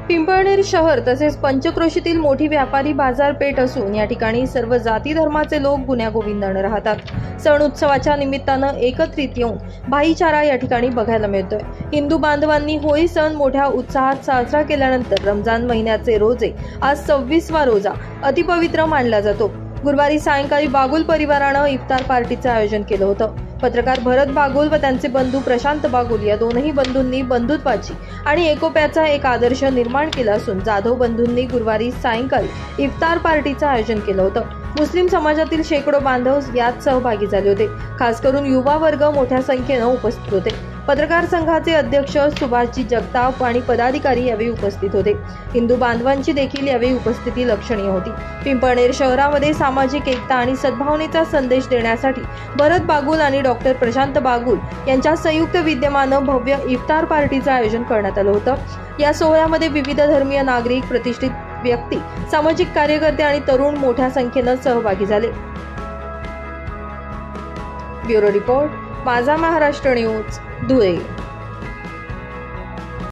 पिंपळनेर शहर तसेच पंचक्रोशीतील मोठी व्यापारी बाजारपेठ असून या ठिकाणी सर्व जाती धर्माचे लोक गुण्यागोविंदाने राहतात। सण उत्सवाच्या निमित्तानं एकत्रित येऊन भाईचारा या ठिकाणी बघायला मिळतोय। हिंदू बांधवांनी होळी सण मोठ्या उत्साहात साजरा केल्यानंतर रमजान महिन्याचे रोजे आज 26वा रोजा अतिपवित्र मानला जातो। गुरुवारी सायंकाळी बागुल परिवारानं इफ्तार पार्टीचं आयोजन केलं होतं। पत्रकार भरत बागुल व त्यांचे बंधू प्रशांत बागुल या दोनही बंधूंनी बंधुत्वाची आणि एकोप्याचा एक आदर्श निर्माण केला असून जाधव बंधूंनी गुरुवारी सायंकाळी इफ्तार पार्टीचं आयोजन केलं होतं। मुस्लिम समाजातील शेकडो बांधव यात सहभागी झाले होते। खास करून युवा वर्ग मोठ्या संख्येनं उपस्थित होते। पत्रकार संघाचे अध्यक्ष सुभाषजी जगताप आणि पदाधिकारी यावेळी उपस्थित होते। हिंदू बांधवांची देखील यावेळी उपस्थिती लक्षणीय होती। पिंपळनेर शहरामध्ये सामाजिक एकता आणि सद्भावनेचा संदेश देण्यासाठी भरत बागुल आणि डॉक्टर प्रशांत बागुल यांच्या संयुक्त विद्यमानं भव्य इफ्तार पार्टीचं आयोजन करण्यात आलं होतं। या सोहळ्यामध्ये विविध धर्मीय नागरिक, प्रतिष्ठित व्यक्ती, सामाजिक कार्यकर्ते आणि तरुण मोठ्या संख्येनं सहभागी झाले। ब्युरो रिपोर्ट, माझा महाराष्ट्र न्यूज, धुळे।